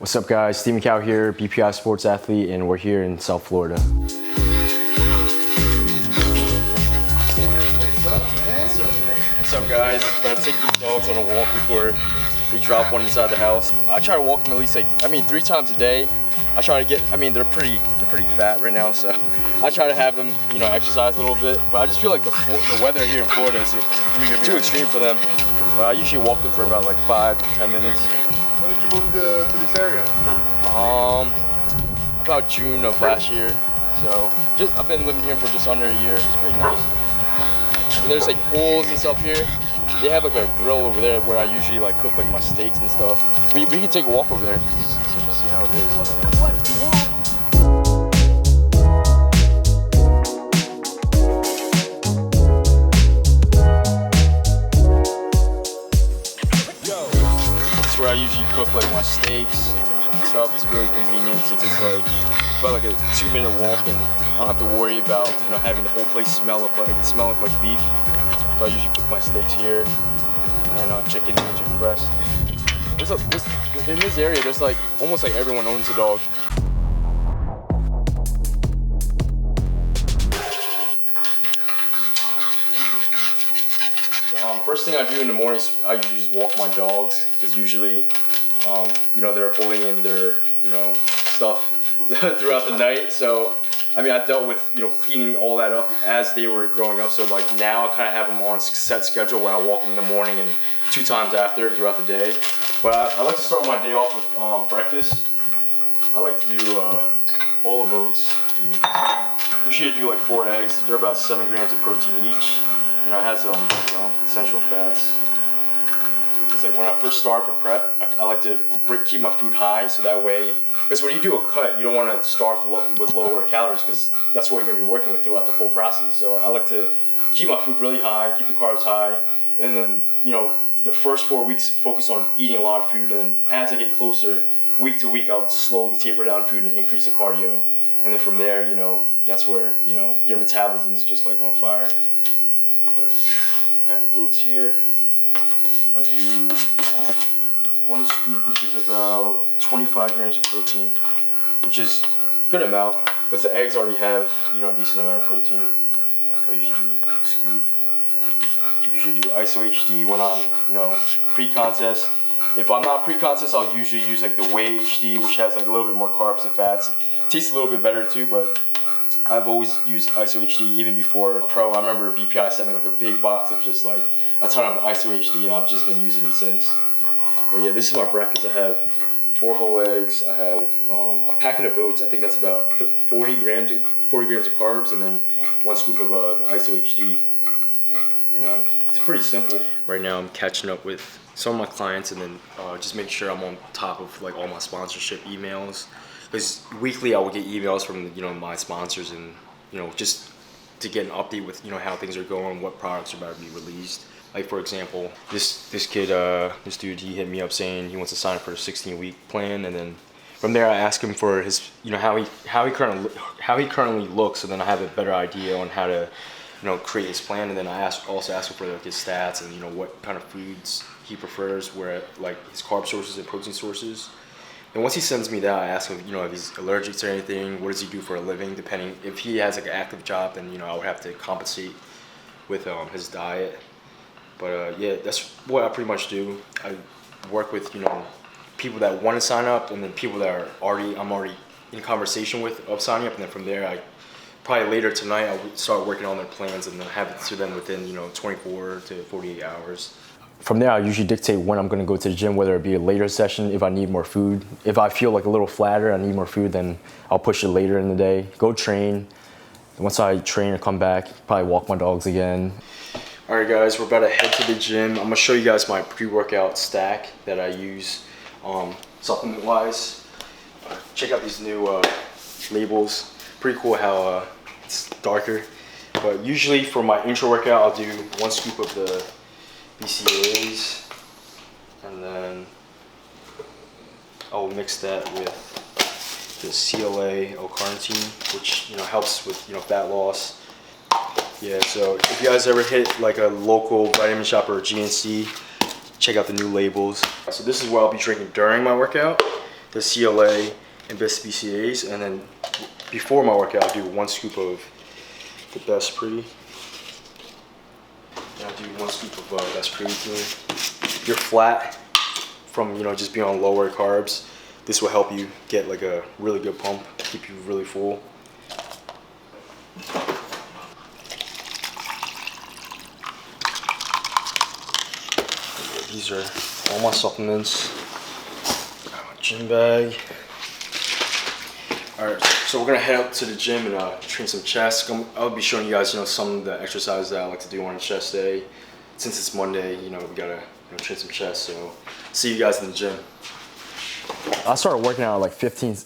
What's up guys, Steven Cao here, BPI Sports athlete, and we're here in South Florida. What's up guys? About to take these dogs on a walk before we drop one inside the house. I try to walk them at least 3 times a day. I try to get, they're pretty fat right now, so I try to have them, exercise a little bit. But I just feel like the weather here in Florida is too extreme for them. But I usually walk them for about 5 to 10 minutes. When did you move to this area? About June of last year. So I've been living here for just under a year. It's pretty nice. And there's pools and stuff here. They have a grill over there where I usually cook my steaks and stuff. We can take a walk over there. See how it is. That's where I usually cook my steaks and stuff. It's really convenient since it's about a 2-minute walk, and I don't have to worry about having the whole place smell like beef. So I usually cook my steaks here and chicken breast. In this area, there's almost everyone owns a dog. First thing I do in the morning is I usually just walk my dogs, because usually, they're holding in their, stuff throughout the night. So, I dealt with, cleaning all that up as they were growing up. So now I kind of have them on a set schedule where I walk them in the morning and 2 times after throughout the day. But I like to start my day off with breakfast. I like to do a bowl of oats. Usually I do 4 eggs. They're about 7 grams of protein each. It has some, essential fats. It's when I first start for prep, I like to keep my food high, so that way, because when you do a cut, you don't want to start with lower calories, because that's what you're going to be working with throughout the whole process. So I like to keep my food really high, keep the carbs high, and then, the first 4 weeks focus on eating a lot of food, and then as I get closer, week to week, I would slowly taper down food and increase the cardio. And then from there, that's where, your metabolism is just on fire. But I have oats here. I do 1 scoop, which is about 25 grams of protein, which is a good amount, because the eggs already have, a decent amount of protein. So I usually do a scoop. Usually do ISO HD when I'm, pre-contest. If I'm not pre-contest, I'll usually use the Whey HD, which has a little bit more carbs and fats. It tastes a little bit better too, but I've always used ISO HD even before pro. I remember BPI sent me a big box of just a ton of ISO HD, and I've just been using it since. But yeah, this is my breakfast. I have 4 whole eggs. I have a packet of oats. I think that's about 40 grams of carbs, and then 1 scoop of ISO HD. And it's pretty simple. Right now I'm catching up with some of my clients, and then just make sure I'm on top of all my sponsorship emails. Because weekly I will get emails from my sponsors, and just to get an update with how things are going, what products are about to be released. For example, this dude, he hit me up saying he wants to sign up for a 16-week plan, and then from there I ask him for his how he currently looks, and then I have a better idea on how to create his plan, and then I also ask him for his stats and what kind of foods he prefers, where his carb sources and protein sources. And once he sends me that, I ask him, if he's allergic to anything, what does he do for a living, depending, if he has an active job, then, I would have to compensate with his diet. But yeah, that's what I pretty much do. I work with, people that want to sign up, and then people that I'm already in conversation with of signing up, and then from there, probably later tonight, I would start working on their plans and then have it to them within, 24 to 48 hours. From there, I usually dictate when I'm gonna go to the gym, whether it be a later session, if I need more food. If I feel a little flatter, I need more food, then I'll push it later in the day. Go train. Once I train and come back, probably walk my dogs again. All right guys, we're about to head to the gym. I'm gonna show you guys my pre-workout stack that I use supplement-wise. Check out these new labels. Pretty cool how it's darker. But usually for my intro workout, I'll do 1 scoop of the BCAAs, and then I'll mix that with the CLA L-carnitine, which helps with fat loss. Yeah, so if you guys ever hit like a local vitamin shop or a GNC, check out the new labels. So this is what I'll be drinking during my workout. the CLA and best BCAAs, and then before my workout, I do 1 scoop of the best pre. And I do 1 scoop of best protein. You're flat from just being on lower carbs. This will help you get like a really good pump, keep you really full. These are all my supplements. Got my gym bag. All right, so we're gonna head up to the gym and train some chest. I'll be showing you guys, some of the exercises that I like to do on a chest day. Since it's Monday, we gotta train some chest. So see you guys in the gym. I started working out at like 15,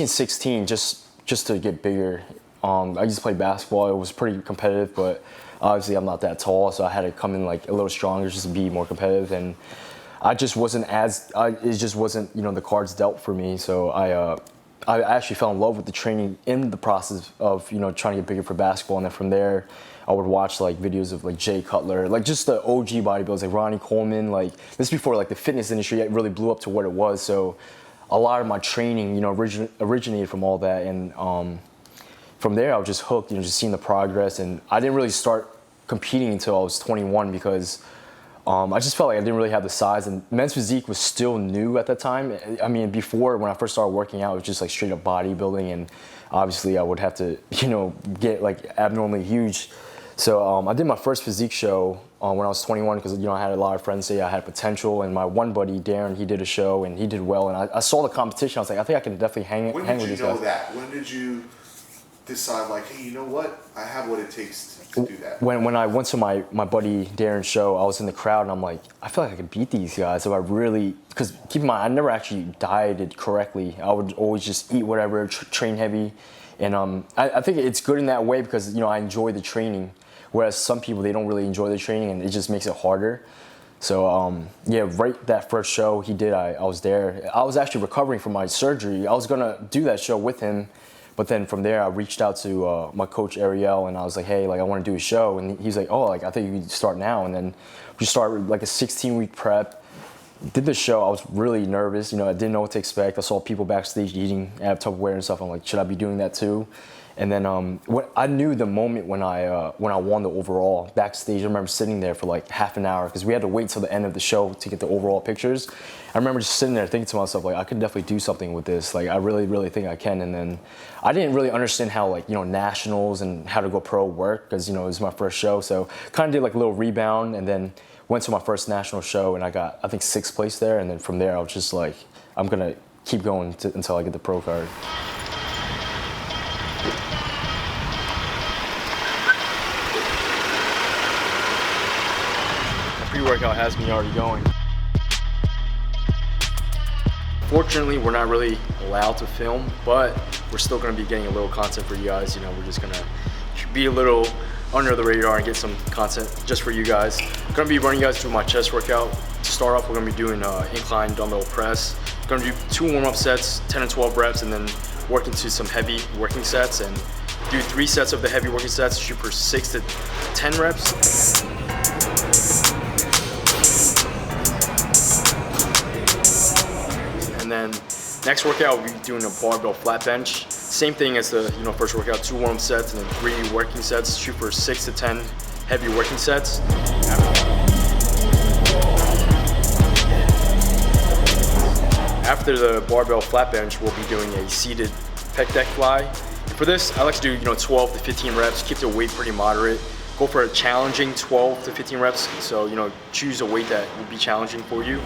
16, just to get bigger. I used to play basketball. It was pretty competitive, but obviously I'm not that tall, so I had to come in like a little stronger just to be more competitive. And I just wasn't it just wasn't the cards dealt for me. So I actually fell in love with the training in the process of trying to get bigger for basketball. And then from there, I would watch like videos of like Jay Cutler, like just the OG bodybuilders like Ronnie Coleman. Like this is before like the fitness industry really blew up to what it was. So a lot of my training originated from all that. And from there I was just hooked, just seeing the progress. And I didn't really start competing until I was 21 because I just felt like I didn't really have the size, and men's physique was still new at that time. I mean, before, when I first started working out, it was just like straight up bodybuilding, and obviously I would have to, get like abnormally huge. So I did my first physique show when I was 21 because, I had a lot of friends say I had potential, and my one buddy, Darren, he did a show and he did well, and I saw the competition. I was like, I think I can definitely hang with these guys. When did you know that? When did you decide like, hey, you know what? I have what it takes to do that? When I went to my buddy Darren's show, I was in the crowd and I'm like, I feel like I could beat these guys if I really, because keep in mind, I never actually dieted correctly. I would always just eat whatever, train heavy. And I think it's good in that way because, I enjoy the training. Whereas some people, they don't really enjoy the training and it just makes it harder. So yeah, right that first show he did, I was there. I was actually recovering from my surgery. I was gonna do that show with him. But then from there, I reached out to my coach Ariel, and I was like, "Hey, like I want to do a show." And he's like, "Oh, like I think you could start now." And then we started like a 16-week prep. Did the show. I was really nervous. I didn't know what to expect. I saw people backstage eating at Tupperware and stuff. I'm like, should I be doing that too? And then I knew the moment when I won the overall backstage. I remember sitting there for like half an hour because we had to wait till the end of the show to get the overall pictures. I remember just sitting there thinking to myself, like, I could definitely do something with this. Like, I really, really think I can. And then I didn't really understand how, like, nationals and how to go pro work because, it was my first show. So kind of did like a little rebound and then went to my first national show and I got, I think, 6th place there. And then from there, I was just like, I'm going to keep going until I get the pro card. Pre-workout has me already going. Fortunately, we're not really allowed to film, but we're still going to be getting a little content for you guys. We're just going to be a little under the radar and get some content just for you guys. I'm going to be running you guys through my chest workout. To start off, we're going to be doing incline dumbbell press. Going to do 2 warm-up sets, 10 and 12 reps, and then work into some heavy working sets and do 3 sets of the heavy working sets, shoot for 6 to 10 reps. And then next workout, we'll be doing a barbell flat bench. Same thing as the first workout, 2 warm sets and then 3 working sets. Shoot for 6 to 10 heavy working sets. After the barbell flat bench, we'll be doing a seated pec deck fly. And for this, I like to do 12 to 15 reps. Keep the weight pretty moderate. Go for a challenging 12 to 15 reps. So choose a weight that will be challenging for you.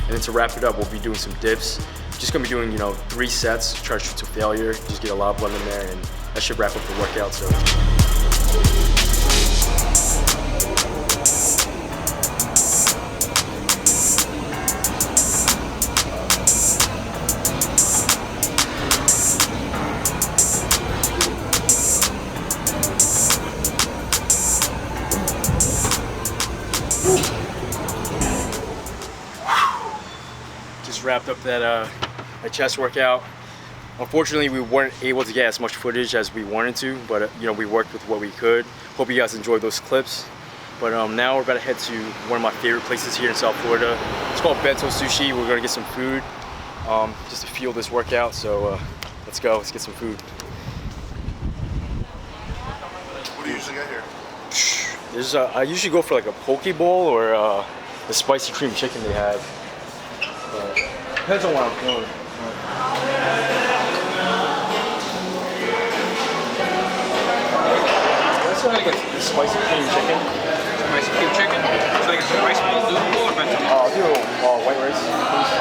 And then to wrap it up, we'll be doing some dips. Just gonna be doing, 3 sets, try to shoot to failure. Just get a lot of blood in there, and that should wrap up the workout. So. Just wrapped up that chest workout. Unfortunately, we weren't able to get as much footage as we wanted to, but we worked with what we could. Hope you guys enjoyed those clips. But now we're about to head to one of my favorite places here in South Florida. It's called Bento Sushi. We're gonna get some food just to fuel this workout. So let's go, let's get some food. What do you usually get here? I usually go for like a poke bowl or the spicy cream chicken they have. But depends on what I'm feeling. Let's go ahead and get the spicy cream chicken. Spicy cream chicken? So like a rice bowl, noodle bowl, or bento? I'll do white rice, please.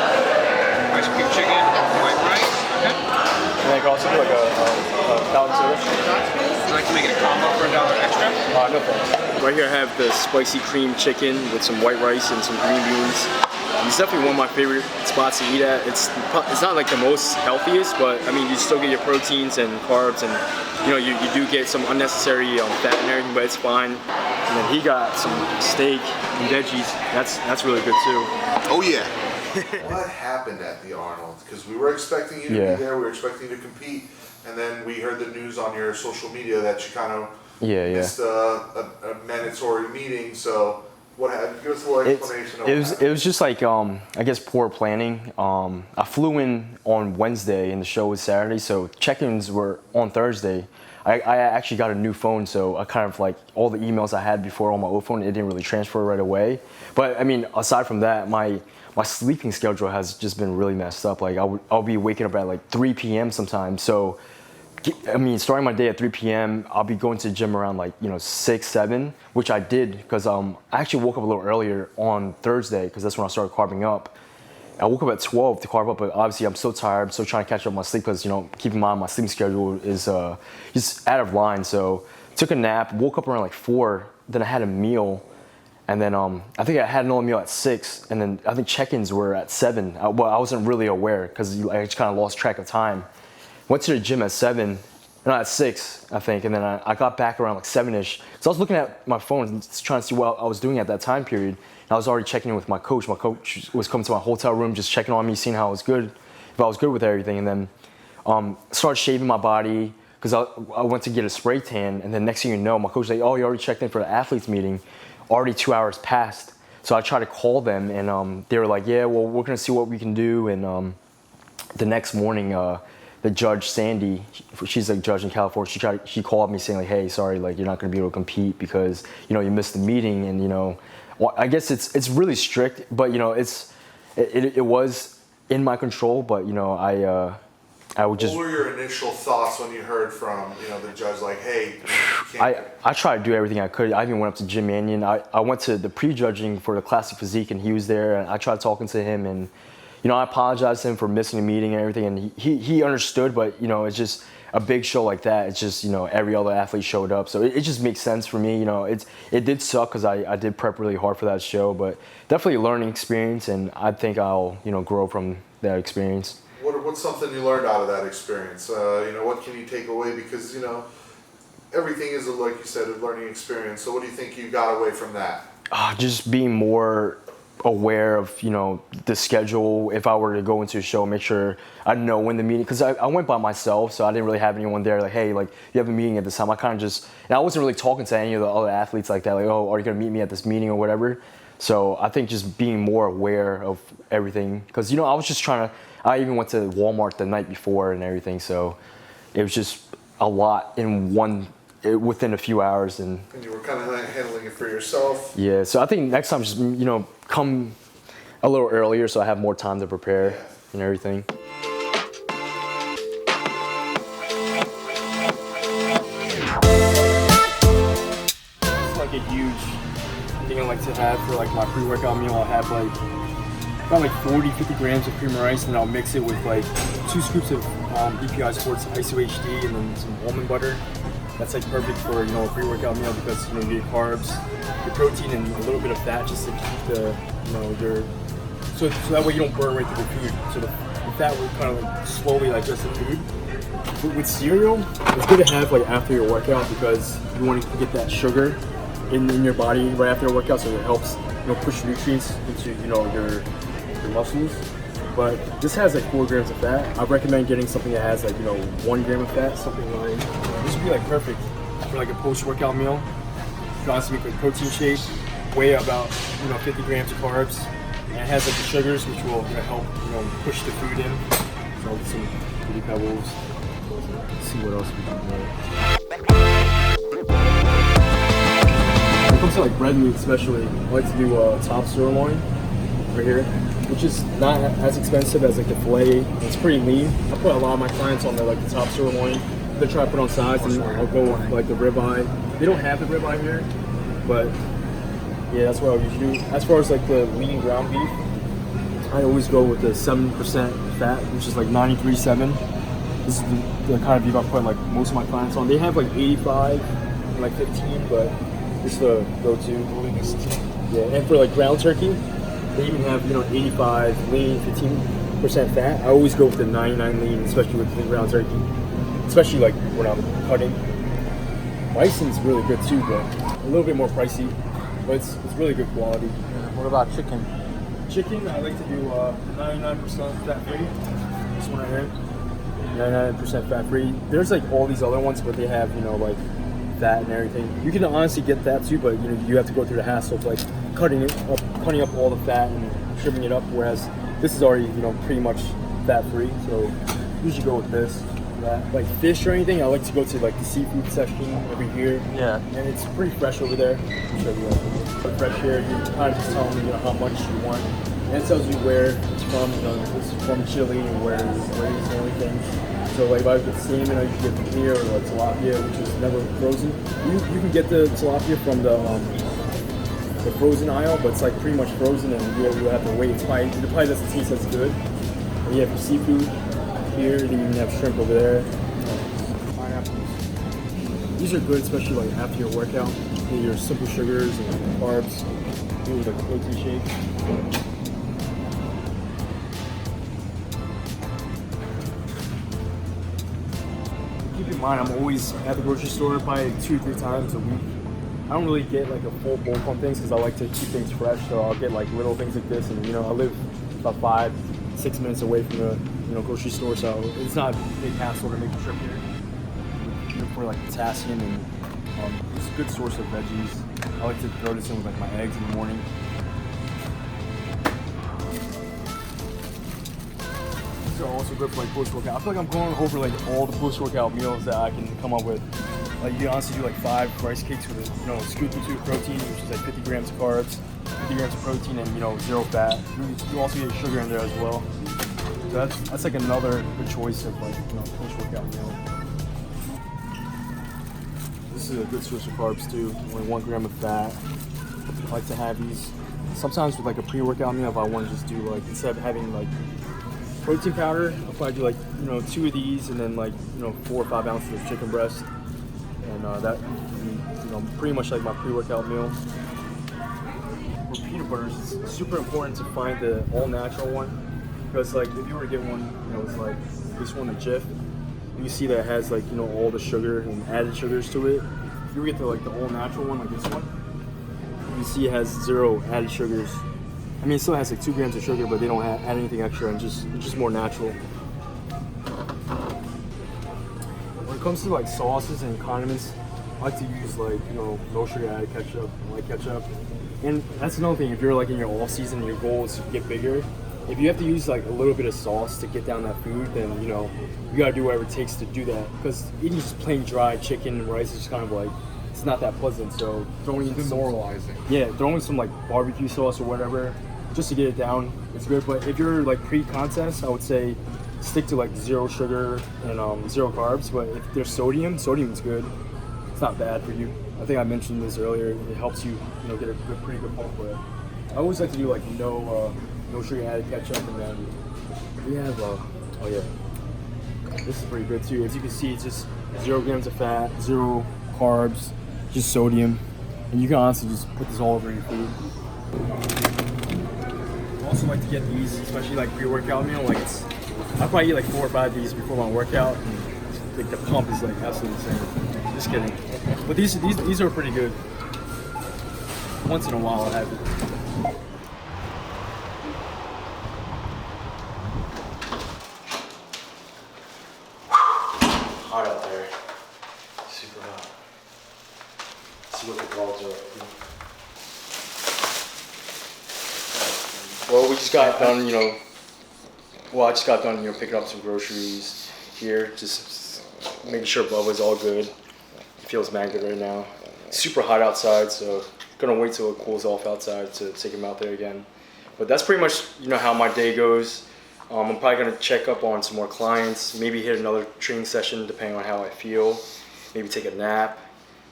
Spicy cream chicken, white rice, okay. And I can also do like a fountain soda. Would you like to make it a combo for $1 extra? No thanks. Right here I have the spicy cream chicken with some white rice and some green beans. It's definitely one of my favorite spots to eat at. It's not like the most healthiest, but I mean you still get your proteins and carbs, and you know you do get some unnecessary fat and everything, but it's fine. And then he got some steak and veggies. That's really good too. Oh yeah. What happened at the Arnold? Because we were expecting you to be there, we were expecting you to compete, and then we heard the news on your social media that you kind of missed a mandatory meeting. So what happened? Give us a little explanation of it was just like I guess poor planning. I flew in on Wednesday and the show was Saturday, so check-ins were on Thursday. I actually got a new phone, so I kind of like all the emails I had before on my old phone, it didn't really transfer right away. But I mean, aside from that, my sleeping schedule has just been really messed up. Like I'll be waking up at like 3 p.m. sometimes. So I mean, starting my day at 3 p.m., I'll be going to the gym around like 6, 7, which I did because I actually woke up a little earlier on Thursday because that's when I started carving up. I woke up at 12 to carve up, but obviously I'm so tired. I'm still trying to catch up on my sleep because, keep in mind my sleeping schedule is just out of line. So took a nap, woke up around like 4, then I had a meal, and then I think I had another meal at 6, and then I think check-ins were at 7. Well, I wasn't really aware because I just kind of lost track of time. Went to the gym at 7, no, at 6, I think, and then I got back around like 7-ish. So I was looking at my phone trying to see what I was doing at that time period. I was already checking in with my coach. My coach was coming to my hotel room, just checking on me, seeing how I was good, if I was good with everything. And then started shaving my body because I went to get a spray tan. And then next thing you know, my coach was like, "Oh, you already checked in for the athletes meeting." Already 2 hours passed. So I tried to call them, and they were like, "Yeah, well, we're gonna see what we can do." And the next morning, the judge Sandy, she's a judge in California. She called me saying like, "Hey, sorry, like you're not gonna be able to compete because you missed the meeting, and Well, I guess it's really strict, but it was in my control. But I would just. What were your initial thoughts when you heard from the judge like, hey? You can't I tried to do everything I could. I even went up to Jim Mannion. I went to the pre-judging for the Classic Physique, and he was there. And I tried talking to him, and I apologized to him for missing the meeting and everything, and he understood. But it's just a big show like that. It's just every other athlete showed up, so it just makes sense for me. It did suck because I did prep really hard for that show, but definitely a learning experience, and I think I'll grow from that experience. What's something you learned out of that experience? What can you take away? Because everything is, like you said, a learning experience. So what do you think you got away from that? Just being more aware of the schedule. If I were to go into a show, make sure I know when the meeting, because I went by myself, so I didn't really have anyone there like, hey, like you have a meeting at this time. I kind of just, and I wasn't really talking to any of the other athletes like that, like, oh, are you gonna meet me at this meeting or whatever. So I think just being more aware of everything, because I was just trying to, I even went to Walmart the night before and everything, so it was just a lot in within a few hours. And you were kind of handling it for yourself. Yeah, so I think next time just come a little earlier so I have more time to prepare and everything. It's like a huge thing I like to have for like my pre-workout meal. I'll have like about like 40-50 grams of cream of rice, and I'll mix it with like 2 scoops of BPI Sports ISO HD and then some almond butter. That's like perfect for a pre-workout meal because you get carbs, your protein, and a little bit of fat just to keep the your so that way you don't burn right through the food. So the fat will kind of like slowly digest the food. But with cereal, it's good to have like after your workout because you want to get that sugar in your body right after your workout, so it helps push nutrients into your muscles. But this has like 4 grams of fat. I recommend getting something that has like 1 gram of fat, something like this would be like perfect for like a post-workout meal. can honestly make a protein shake, weigh about 50 grams of carbs, and it has like the sugars which will help push the food in. So I'll get some Fruity Pebbles. Let's see what else we can do. When it comes to like red meat especially, I like to do top sirloin right here, which is not as expensive as like the filet. It's pretty lean. I put a lot of my clients on the top sirloin. They try to put on sides, and I'll go with like the ribeye. They don't have the ribeye here, but yeah, that's what I usually do. As far as like the lean ground beef, I always go with the 7% fat, which is like 93.7. This is the kind of beef I put like most of my clients on. They have like 85 and like 15, but this is the go-to. Yeah, and for like ground turkey, they even have 85 lean, 15% fat. I always go with the 99 lean, especially with the ground turkey. Especially like when I'm cutting. Bison's really good too, but a little bit more pricey, but it's really good quality. What about chicken? Chicken, I like to do 99% fat free. This one right here, 99% fat free. There's like all these other ones, but they have like fat and everything. You can honestly get that too, but you have to go through the hassle of like cutting up all the fat and trimming it up. Whereas this is already pretty much fat free, so usually go with this. Like fish or anything, I like to go to like the seafood section over here. Yeah. And it's pretty fresh over there. I'll show you fresh here. You kind of just tell them how much you want. And it tells you where it's from. It's from Chile and where it's raised and everything. So like if I get salmon, I can get from here, or like tilapia, which is never frozen. You can get the tilapia from the frozen aisle, but it's like pretty much frozen, and you have to wait. It probably doesn't taste as good. And yeah, for seafood. Here, then you even have shrimp over there. Pineapples. These are good, especially like after your workout. Get your simple sugars and carbs. Do like a protein shake. Keep in mind, I'm always at the grocery store probably 2 or 3 times a week. I don't really get like a full bulk on things because I like to keep things fresh. So I'll get like little things like this, and I live about 5-6 minutes away from the grocery store, so it's not a big hassle to make a trip here. For like potassium, and it's a good source of veggies. I like to throw this in with like my eggs in the morning. These are also good for like post-workout. I feel like I'm going over like all the post-workout meals that I can come up with. Like you can honestly do like 5 rice cakes with a scoop or 2 of protein, which is like 50 grams of carbs, 50 grams of protein, and 0 fat. You also get sugar in there as well. So that's like another good choice of like post-workout meal. This is a good source of carbs too. Only 1 gram of fat. I like to have these sometimes with like a pre-workout meal. If I want to just do like, instead of having like protein powder, I'll probably do like 2 of these, and then like 4 or 5 ounces of chicken breast, and that pretty much like my pre-workout meal. For peanut butters, it's super important to find the all-natural one. Because like if you were to get one, it's like this one, the Jif, you see that it has like all the sugar and added sugars to it. If you were to get the all natural one, like this one, you see it has 0 added sugars. I mean, it still has like 2 grams of sugar, but they don't add anything extra, and it's just more natural. When it comes to like sauces and condiments, I like to use like no sugar added ketchup. I like ketchup, and that's another thing. If you're like in your off season, and your goal is to get bigger. If you have to use like a little bit of sauce to get down that food, then you gotta do whatever it takes to do that. Because eating just plain dry chicken and rice is just kind of like, it's not that pleasant. So throwing in Demoralizing. throwing some like barbecue sauce or whatever just to get it down, it's good. But if you're like pre-contest, I would say stick to like 0 sugar and 0 carbs. But if there's sodium's good. It's not bad for you. I think I mentioned this earlier. It helps you get a pretty good pump. But I always like to do like no sugar added ketchup, and then we have this is pretty good too. As you can see, it's just 0 grams of fat, 0 carbs, just sodium, and you can honestly just put this all over your food. I also like to get these, especially like pre-workout meal. Like I probably eat like 4 or 5 of these before my workout, and like the pump is like absolutely insane. Just kidding, but these are pretty good. Once in a while, I have it. Hot out there. Super hot. Let's see what the dogs are. Well, we just got done, I just got done, picking up some groceries here, just making sure Bubba's all good. He feels mad good right now. It's super hot outside, so gonna wait till it cools off outside to take him out there again. But that's pretty much, how my day goes. I'm probably gonna check up on some more clients, maybe hit another training session depending on how I feel, maybe take a nap.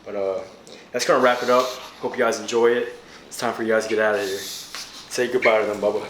But that's gonna wrap it up. Hope you guys enjoy it. It's time for you guys to get out of here. Say goodbye to them, Bubba.